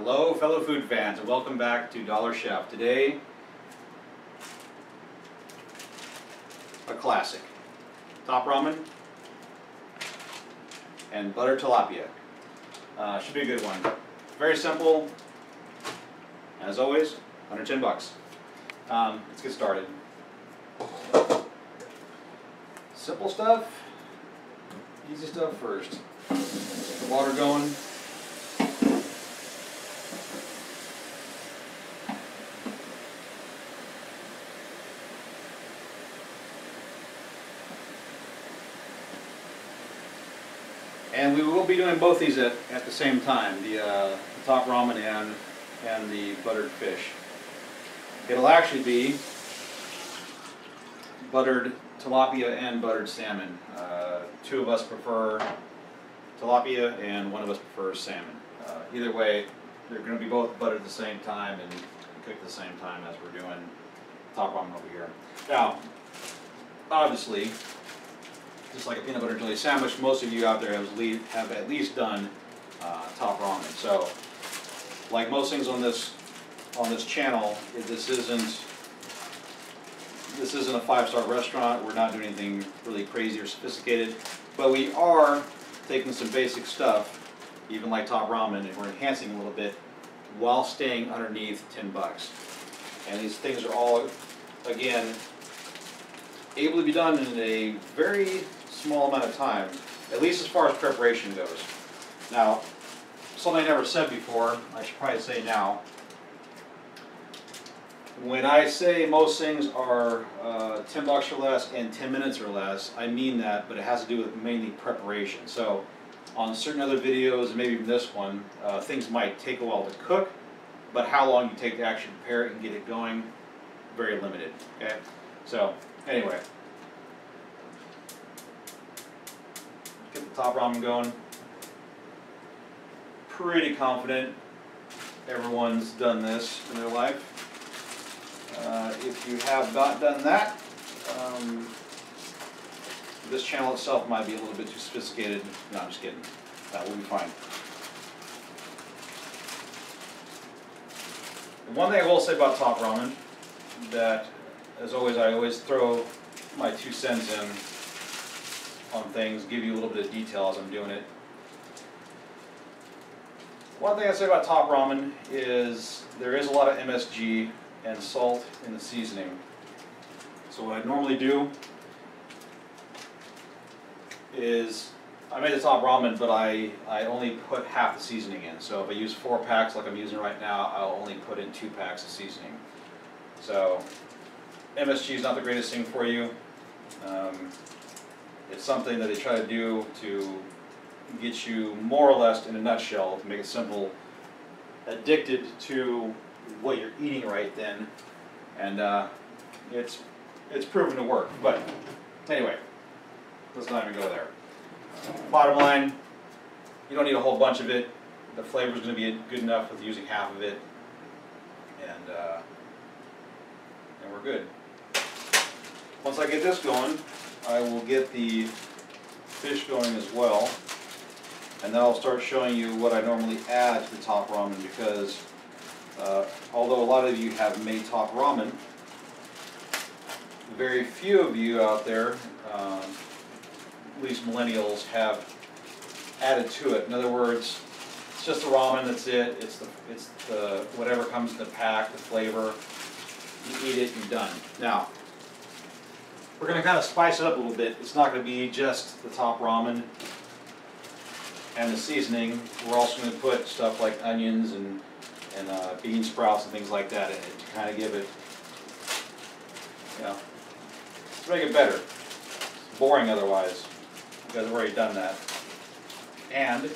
Hello fellow food fans and welcome back to Dollar Chef. Today, a classic. Top ramen and buttered tilapia. Should be a good one. Very simple. As always, under 10 bucks. Let's get started. Simple stuff, easy stuff first. Water going. And we will be doing both these at the same time, the top ramen and the buttered fish. It'll actually be buttered tilapia and buttered salmon. Two of us prefer tilapia and one of us prefers salmon. Either way, they're going to be both buttered at the same time and cooked at the same time as we're doing top ramen over here. Now, obviously, just like a peanut butter and jelly sandwich, most of you out there have at least done top ramen. So, like most things on this channel, this isn't a 5-star restaurant. We're not doing anything really crazy or sophisticated, but we are taking some basic stuff, even like top ramen, and we're enhancing a little bit while staying underneath 10 bucks. And these things are all, again, able to be done in a very small amount of time, at least as far as preparation goes. Now, something I never said before, I should probably say now. When I say most things are 10 bucks or less and 10 minutes or less, I mean that, but it has to do with mainly preparation. So on certain other videos, and maybe even this one, things might take a while to cook, but how long you take to actually prepare it and get it going, very limited. Okay? So anyway, get the top ramen going. Pretty confident everyone's done this in their life. If you have not done that, this channel itself might be a little bit too sophisticated. No, I'm just kidding. That will be fine. One thing I will say about top ramen, that as always, I always throw my 2 cents in on things, give you a little bit of detail as I'm doing it. One thing I say about top ramen is there is a lot of MSG and salt in the seasoning. So what I normally do is I made the top ramen, but I only put half the seasoning in. So if I use 4 packs like I'm using right now, I'll only put in 2 packs of seasoning. So MSG is not the greatest thing for you. It's something that they try to do to get you, more or less in a nutshell, to make it simple, addicted to what you're eating right then, and it's proven to work. But anyway, let's not even go there. Bottom line, you don't need a whole bunch of it. The flavor is going to be good enough with using half of it, and we're good. Once I get this going, I will get the fish going as well, and then I'll start showing you what I normally add to the top ramen, because although a lot of you have made top ramen, very few of you out there, at least millennials, have added to it. In other words, it's just the ramen, that's it. It's the whatever comes in the pack, the flavor. You eat it, you're done. Now, we're going to kind of spice it up a little bit. It's not going to be just the top ramen and the seasoning. We're also going to put stuff like onions and bean sprouts and things like that in it to kind of give it, you know, to make it better. It's boring otherwise. You guys have already done that. And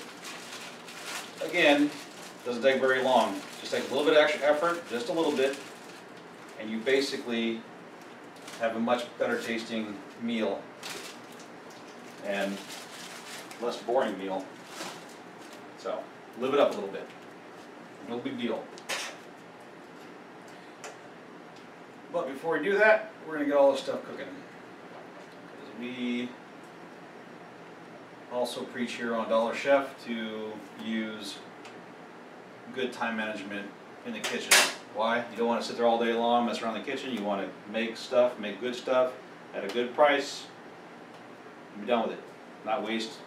again, doesn't take very long. Just takes a little bit of extra effort, just a little bit, and you basically have a much better tasting meal and less boring meal. So live it up a little bit. No big deal. But before we do that, we're going to get all this stuff cooking. Because we also preach here on Dollar Chef to use good time management in the kitchen. Why? You don't want to sit there all day long, mess around the kitchen. You want to make stuff, make good stuff at a good price, and be done with it. Not waste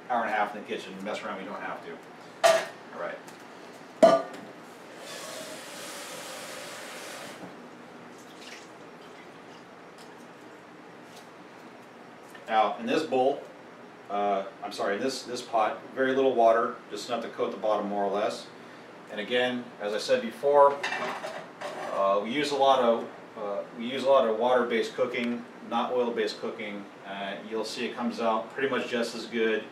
an hour and a half in the kitchen and mess around when you don't have to. All right. Now, in this bowl, in this pot, very little water, just enough to coat the bottom more or less. And again, as I said before, we use a lot of water-based cooking, not oil-based cooking. You'll see it comes out pretty much just as good,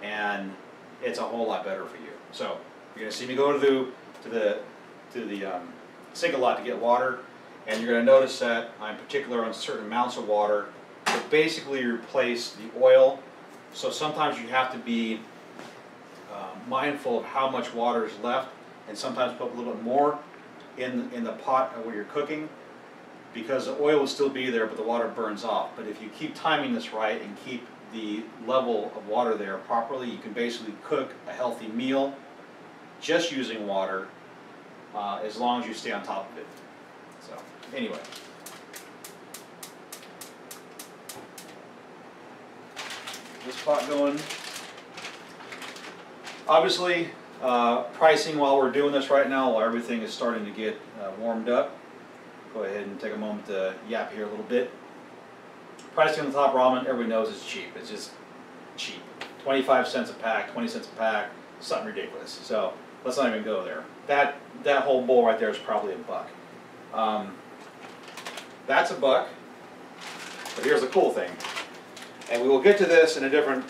and it's a whole lot better for you. So you're going to see me go to the sink a lot to get water, and you're going to notice that I'm particular on certain amounts of water to basically replace the oil. So sometimes you have to be mindful of how much water is left, and sometimes put a little bit more in the pot where you're cooking, because the oil will still be there but the water burns off. But if you keep timing this right and keep the level of water there properly, you can basically cook a healthy meal just using water, as long as you stay on top of it. So anyway, this pot going. Obviously, pricing while we're doing this right now, while everything is starting to get warmed up. Go ahead and take a moment to yap here a little bit. Pricing on the top ramen, everybody knows it's cheap. It's just cheap. 25 cents a pack, 20 cents a pack, something ridiculous. So let's not even go there. That whole bowl right there is probably $1. That's $1. But here's the cool thing, and we will get to this in a different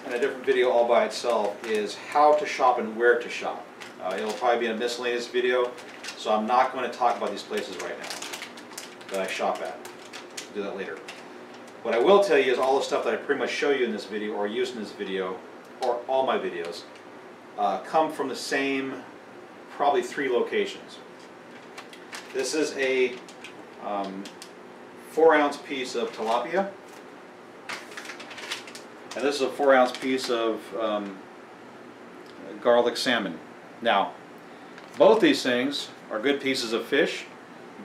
video all by itself, is how to shop and where to shop. It'll probably be a miscellaneous video, so I'm not going to talk about these places right now that I shop at. I'll do that later. What I will tell you is all the stuff that I pretty much show you in this video or use in this video, or all my videos, come from the same, probably 3 locations. This is a 4-ounce piece of tilapia, and this is a 4-ounce piece of garlic salmon. Now, both these things are good pieces of fish.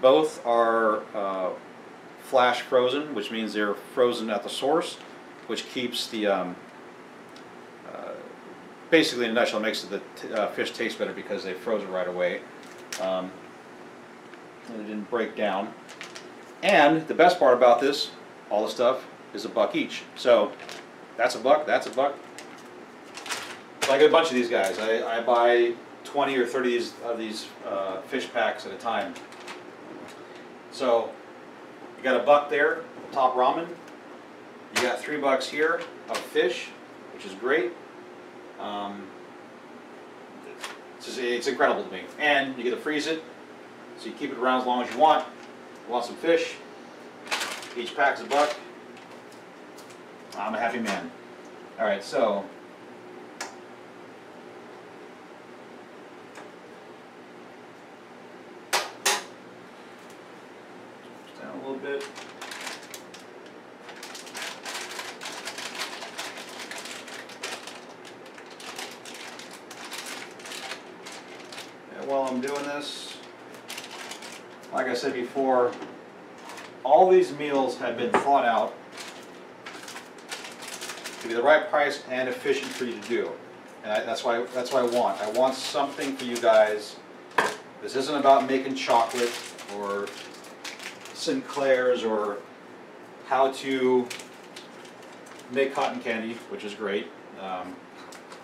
Both are flash frozen, which means they're frozen at the source, which keeps the basically, in a nutshell, makes the fish taste better because they froze it right away. And it didn't break down. And the best part about this, all the stuff, is $1 each. So that's $1, that's $1. So I get a bunch of these guys. I buy 20 or 30 of these fish packs at a time. So you got $1 there, top ramen. You got $3 here of fish, which is great. It's incredible to me. And you get to freeze it, so you keep it around as long as you want. You want some fish, each pack's $1. I'm a happy man. All right, so down a little bit. And while I'm doing this, like I said before, all these meals have been thought out to be the right price and efficient for you to do. And that's why I want. I want something for you guys. This isn't about making chocolate or Sinclair's or how to make cotton candy, which is great. I'm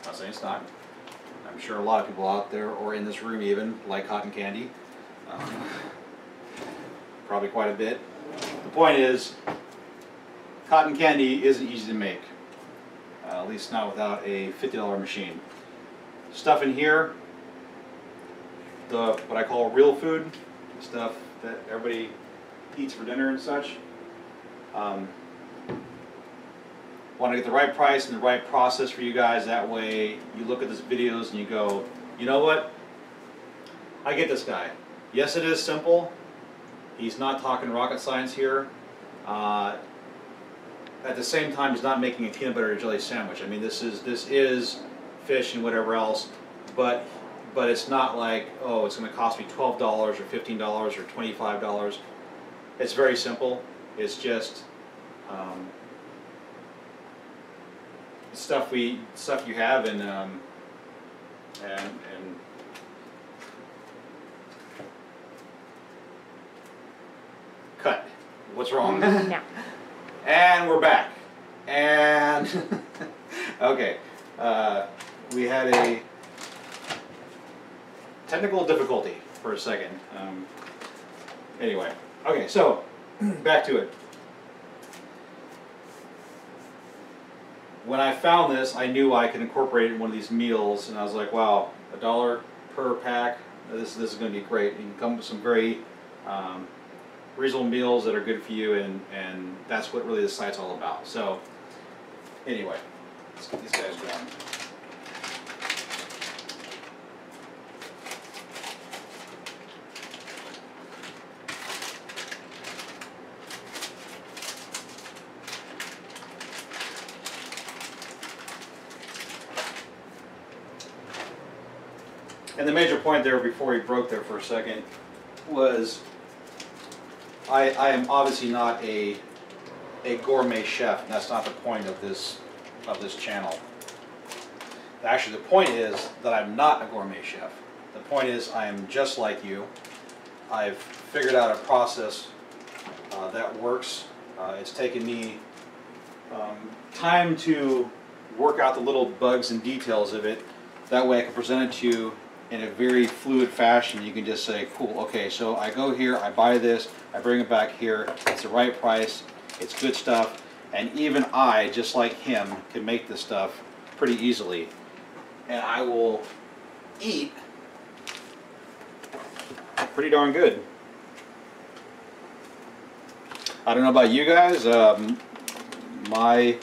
not saying it's not. I'm sure a lot of people out there, or in this room even, like cotton candy. Probably quite a bit. The point is, cotton candy isn't easy to make. At least not without a $50 machine. Stuff in here, what I call real food, stuff that everybody eats for dinner and such. Want to get the right price and the right process for you guys. That way you look at these videos and you go, you know what? I get this guy. Yes, it is simple. He's not talking rocket science here. At the same time, he's not making a peanut butter and jelly sandwich. I mean, this is fish and whatever else, but but it's not like, oh, it's going to cost me $12 or $15 or $25. It's very simple. It's just stuff you have and cut. What's wrong? No. And we're back. And okay, we had a technical difficulty for a second. Anyway, okay, so back to it. When I found this, I knew I could incorporate it in one of these meals, and I was like, wow, $1 per pack. This is going to be great. You can come up with some very reasonable meals that are good for you, and that's what really the site's all about. So anyway, let's get these guys going. And the major point there, before he broke there for a second, was I am obviously not a gourmet chef, and that's not the point of this channel. Actually, the point is that I'm not a gourmet chef. The point is I am just like you. I've figured out a process that works. It's taken me time to work out the little bugs and details of it. That way I can present it to you in a very fluid fashion. You can just say, cool, okay, so I go here, I buy this, I bring it back here, it's the right price, it's good stuff, and even I, just like him, can make this stuff pretty easily. And I will eat pretty darn good. I don't know about you guys, my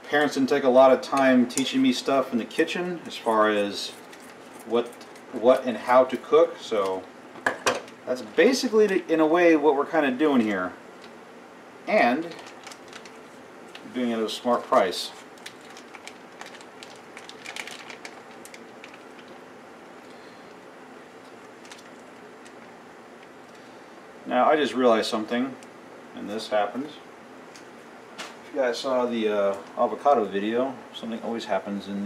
parents didn't take a lot of time teaching me stuff in the kitchen as far as what and how to cook, so that's basically, in a way, what we're kind of doing here, and doing it at a smart price. Now I just realized something, and this happens. If you guys saw the avocado video, something always happens in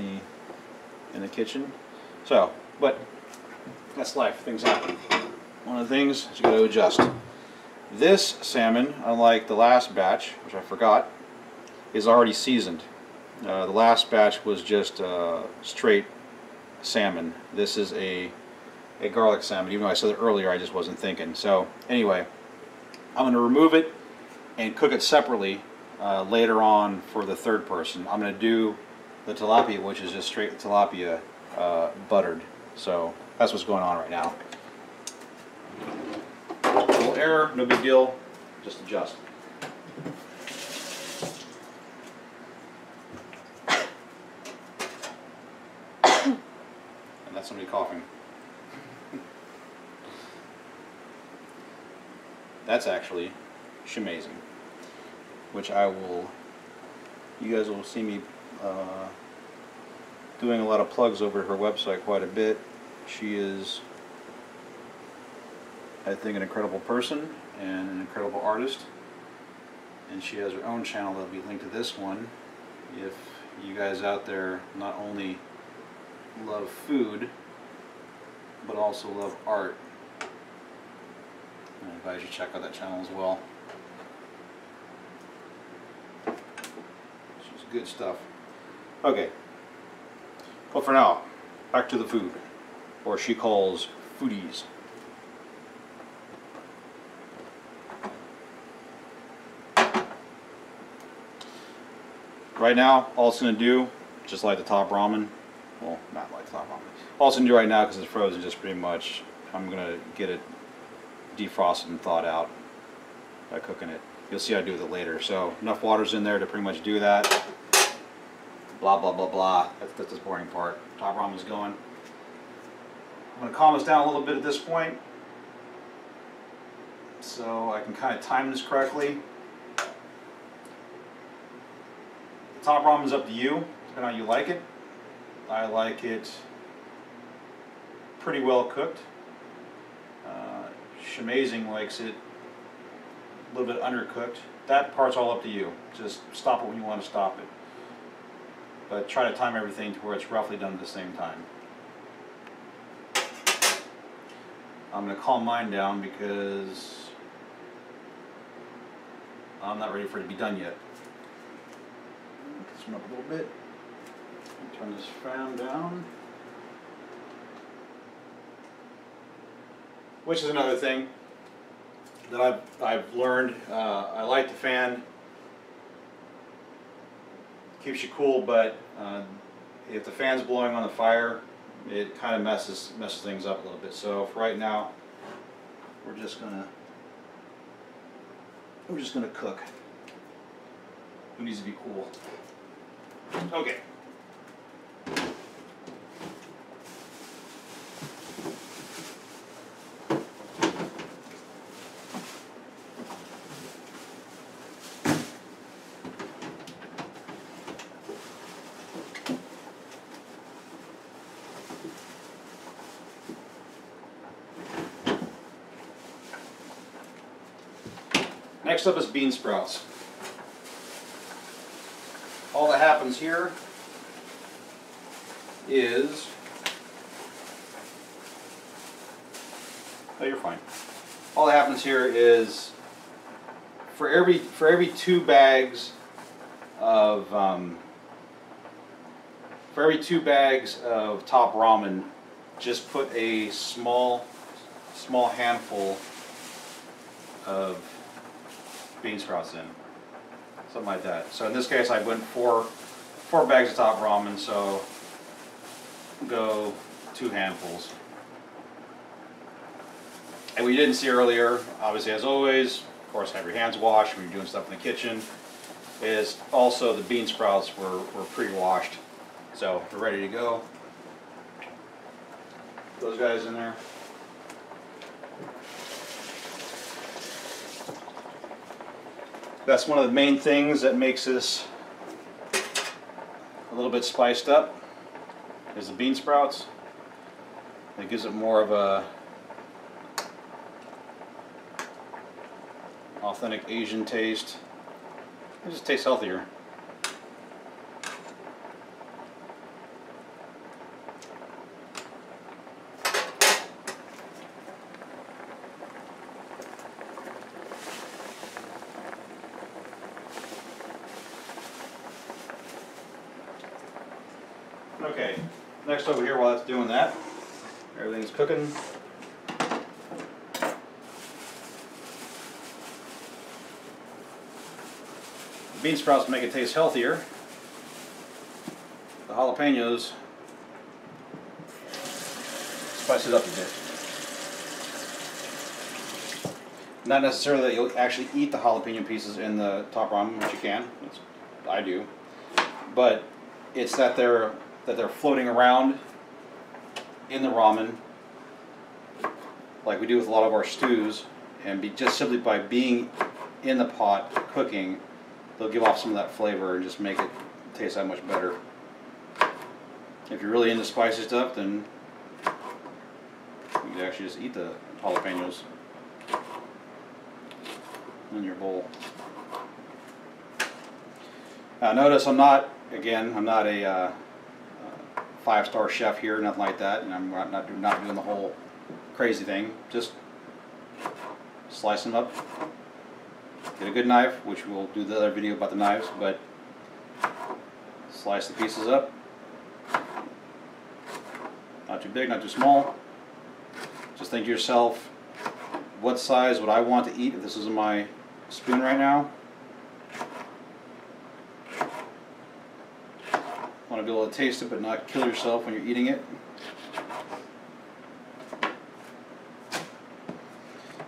the kitchen. So, but that's life, things happen. One of the things is you got to adjust. This salmon, unlike the last batch, which I forgot, is already seasoned. The last batch was just straight salmon. This is a garlic salmon. Even though I said it earlier, I just wasn't thinking. So anyway, I'm going to remove it and cook it separately later on for the third person. I'm going to do the tilapia, which is just straight tilapia buttered. So that's what's going on right now. A little error, no big deal, just adjust. And that's somebody coughing. That's actually Shamazing, which you guys will see me doing a lot of plugs over her website quite a bit. She is, I think, an incredible person and an incredible artist, and she has her own channel that will be linked to this one. If you guys out there not only love food but also love art, I advise you check out that channel as well. It's just good stuff. Okay. Well, for now, back to the food, or she calls foodies. Right now, all it's going to do, just like the top ramen, well, not like the top ramen, all it's going to do right now, because it's frozen, just pretty much, I'm going to get it defrosted and thawed out by cooking it. You'll see how I do with it later. So, enough water's in there to pretty much do that. Blah, blah, blah, blah. That's the boring part. Top ramen's going. I'm going to calm this down a little bit at this point, so I can kind of time this correctly. The top ramen's up to you, depending on how you like it. I like it pretty well cooked. Shamazing likes it a little bit undercooked. That part's all up to you. Just stop it when you want to stop it. But try to time everything to where it's roughly done at the same time. I'm going to calm mine down because I'm not ready for it to be done yet. Get this one up a little bit. Turn this fan down. Which is another thing that I've learned. I like the fan. Keeps you cool, but if the fan's blowing on the fire, it kind of messes things up a little bit. So for right now, we're just gonna cook. Who needs to be cool? Okay. Next up is bean sprouts. All that happens here is, oh, you're fine. All that happens here is for every 2 bags of top ramen, just put a small handful of bean sprouts in, something like that. So in this case, I went four bags of top ramen, so go 2 handfuls. And what you didn't see earlier, obviously as always, of course, have your hands washed when you're doing stuff in the kitchen, is also the bean sprouts were pre-washed, so we're ready to go. Those guys in there. That's one of the main things that makes this a little bit spiced up, is the bean sprouts. It gives it more of a authentic Asian taste. It just tastes healthier. Okay, next over here, while it's doing that, everything's cooking. The bean sprouts make it taste healthier. The jalapenos spice it up a bit. Not necessarily that you'll actually eat the jalapeno pieces in the top ramen, which you can. I do, but it's that they're floating around in the ramen, like we do with a lot of our stews, and just simply by being in the pot cooking, they'll give off some of that flavor and just make it taste that much better. If you're really into spicy stuff, then you can actually just eat the jalapenos in your bowl. Now notice I'm not a 5-star chef here, nothing like that, and I'm not doing the whole crazy thing. Just slice them up. Get a good knife, which we'll do the other video about the knives, but slice the pieces up. Not too big, not too small. Just think to yourself, what size would I want to eat if this is my spoon right now? Want to be able to taste it but not kill yourself when you're eating it.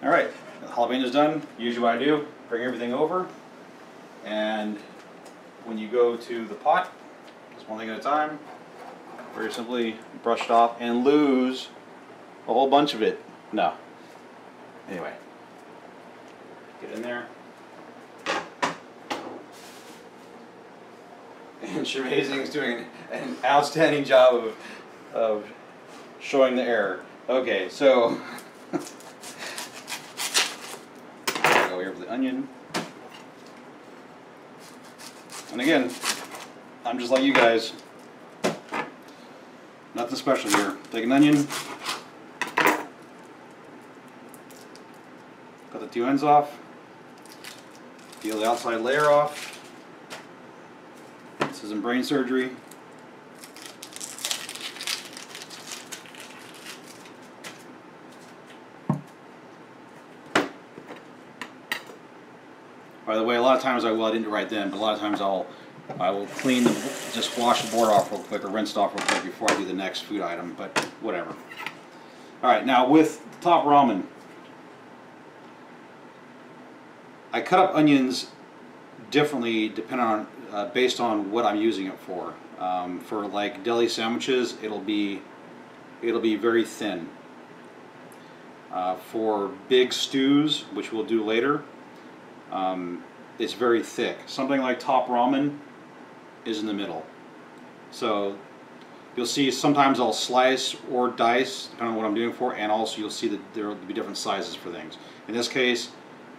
Alright, the jalapeno's done. Usually what I do, bring everything over, and when you go to the pot, just one thing at a time, very simply brush it off and lose a whole bunch of it. No. Anyway, get in there. And Shamazing is doing an outstanding job of showing the error. Okay, so go here for the onion. And again, I'm just like you guys. Nothing special here. Take an onion, cut the two ends off, peel the outside layer off. This isn't brain surgery. By the way, a lot of times I didn't do it right then, but a lot of times I will clean the, just wash the board off real quick or rinse it off real quick before I do the next food item, but whatever. Alright, now with the top ramen, I cut up onions differently depending on, based on what I'm using it for. For like deli sandwiches, it'll be very thin. For big stews, which we'll do later, it's very thick. Something like top ramen is in the middle. So you'll see sometimes I'll slice or dice depending on what I'm doing for, and also you'll see that there will be different sizes for things. In this case,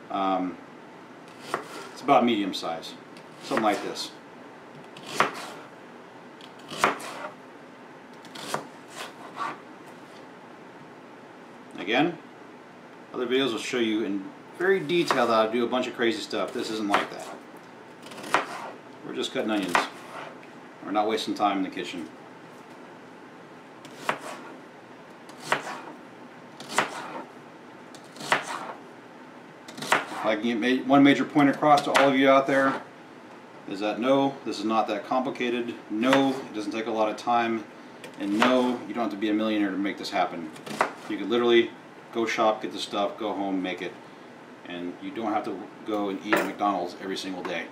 it's about medium size, something like this. Again, other videos will show you in very detailed how to do a bunch of crazy stuff. This isn't like that. We're just cutting onions. We're not wasting time in the kitchen. Like one major point across to all of you out there is that no, this is not that complicated. No, it doesn't take a lot of time. And no, you don't have to be a millionaire to make this happen. You could literally go shop, get the stuff, go home, make it. And you don't have to go and eat at McDonald's every single day.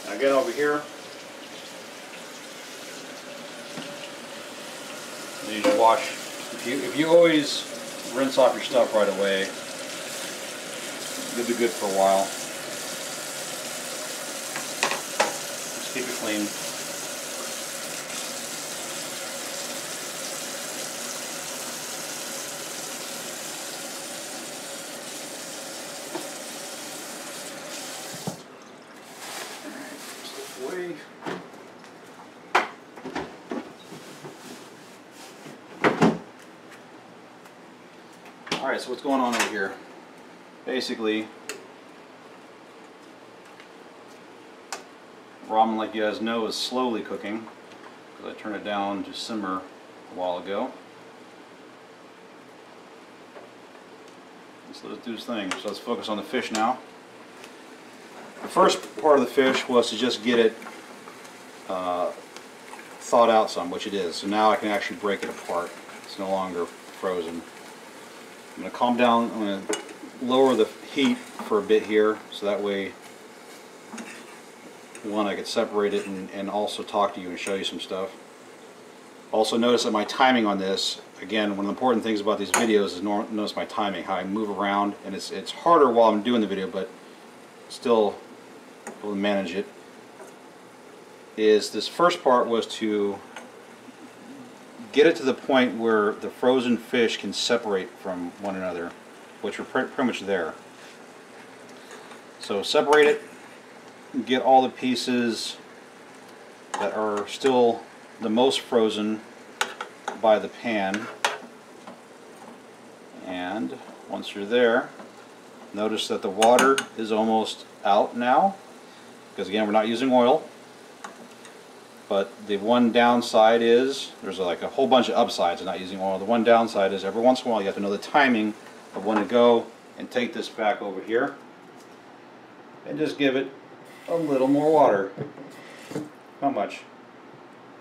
Again, over here, you should wash. If you always rinse off your stuff right away, you'll be good for a while. Just keep it clean. Alright, so what's going on over here? Basically, ramen, like you guys know, is slowly cooking because I turned it down to simmer a while ago. Let's let it do its thing. So let's focus on the fish now. The first part of the fish was to just get it thawed out some, which it is. So now I can actually break it apart. It's no longer frozen. I'm going to calm down. I'm going to lower the heat for a bit here, so that way, one, I could separate it and also talk to you and show you some stuff. Also notice that my timing on this, again, one of the important things about these videos is notice my timing, how I move around, and it's harder while I'm doing the video, but still able to manage it. Is this first part was to get it to the point where the frozen fish can separate from one another, which are pretty much there. So separate it, get all the pieces that are still the most frozen by the pan, and once you're there, notice that the water is almost out now, because again, we're not using oil. But the one downside is, there's like a whole bunch of upsides of not using oil. The one downside is every once in a while you have to know the timing of when to go and take this back over here and just give it a little more water. Not much.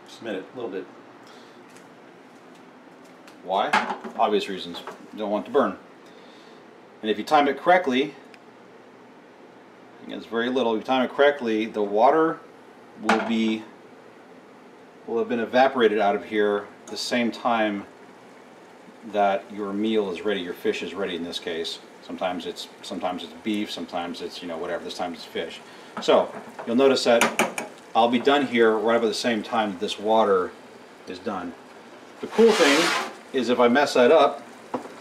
Just a minute, a little bit. Why? Obvious reasons. You don't want it to burn. And if you time it correctly, Again, it's very little. If you time it correctly, the water will have been evaporated out of here the same time that your meal is ready, your fish is ready in this case. Sometimes it's beef, sometimes it's, you know, whatever. This time it's fish. So you'll notice that I'll be done here right about the same time that this water is done. The cool thing is if I mess that up,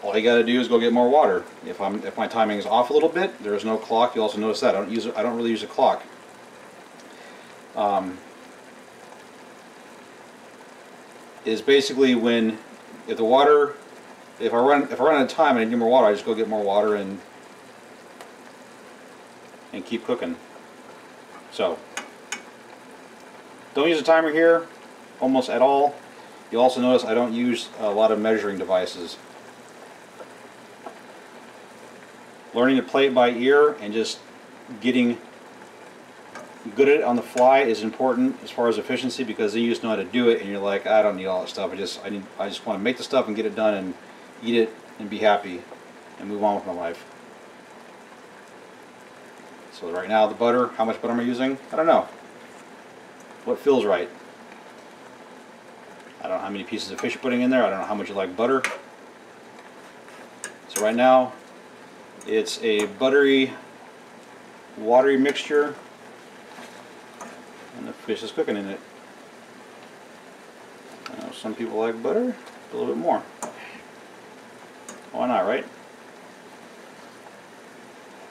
all you got to do is go get more water. If my timing is off a little bit, there's no clock. You also notice that I don't really use a clock. Is basically when if I run out of time and I need more water, I just go get more water and keep cooking. So don't use a timer here almost at all. You'll also notice I don't use a lot of measuring devices. Learning to play it by ear and just getting good at it on the fly is important as far as efficiency, because then you just know how to do it and you're like, I don't need all that stuff. I just want to make the stuff and get it done and eat it and be happy and move on with my life. So right now the butter, how much butter am I using? I don't know. What feels right? I don't know how many pieces of fish you're putting in there. I don't know how much you like butter. So right now it's a buttery, watery mixture, and the fish is cooking in it. Some people like butter a little bit more. Why not, right?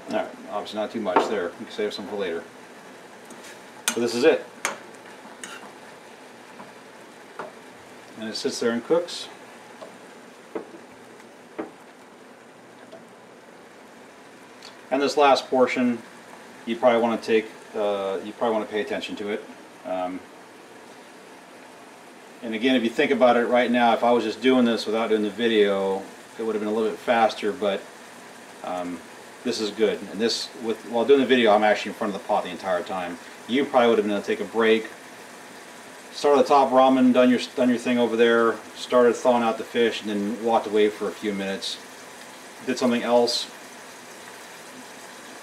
Alright, obviously not too much there. You can save some for later. So this is it. And it sits there and cooks. And this last portion, you probably want to pay attention to it. And again, if you think about it right now, if I was just doing this without doing the video, it would have been a little bit faster, but this is good. And this, while doing the video, I'm actually in front of the pot the entire time. You probably would have been able to take a break, start at the top ramen, done your thing over there, started thawing out the fish, and then walked away for a few minutes, did something else,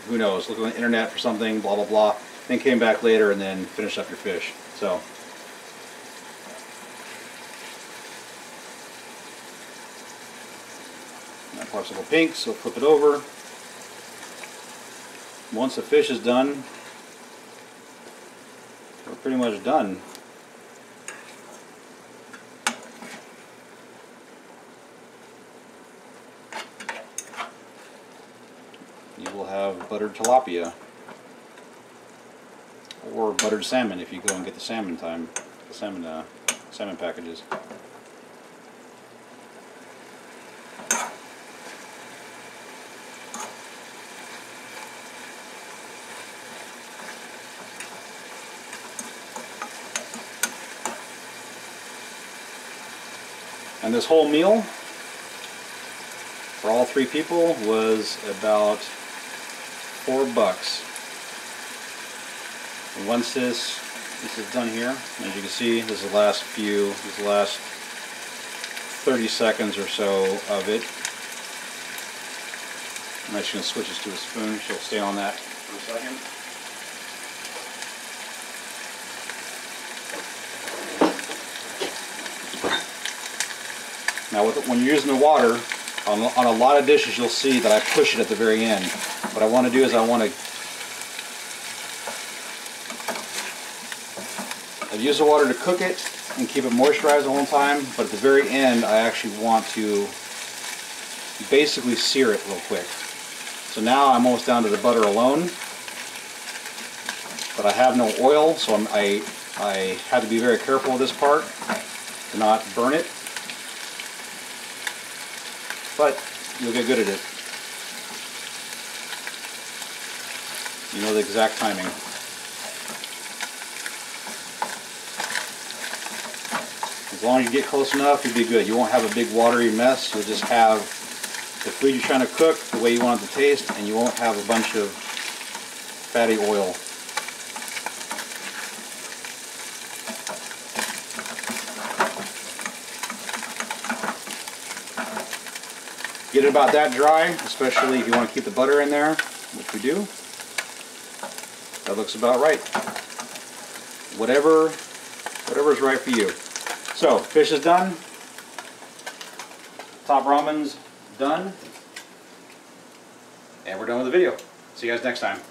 who knows, look on the internet for something, blah blah blah, then came back later and then finished up your fish. So that part's a little pink, so flip it over. Once the fish is done, we're pretty much done. You will have buttered tilapia, or buttered salmon if you go and get the salmon salmon packages. And this whole meal for all 3 people was about $4. And once this is done here, as you can see, this is the last 30 seconds or so of it. I'm actually going to switch this to a spoon. She'll stay on that for a second. Now when you're using the water, on a lot of dishes you'll see that I push it at the very end. What I want to do is I've used the water to cook it and keep it moisturized the whole time, but at the very end I actually want to basically sear it real quick. So now I'm almost down to the butter alone, but I have no oil, so I had to be very careful with this part to not burn it. But you'll get good at it. You know the exact timing. As long as you get close enough, you'll be good. You won't have a big watery mess. You'll just have the food you're trying to cook the way you want it to taste, and you won't have a bunch of fatty oil. Get it about that dry, especially if you want to keep the butter in there, which we do. That looks about right. Whatever's right for you. So, fish is done. Top ramen's done. And we're done with the video. See you guys next time.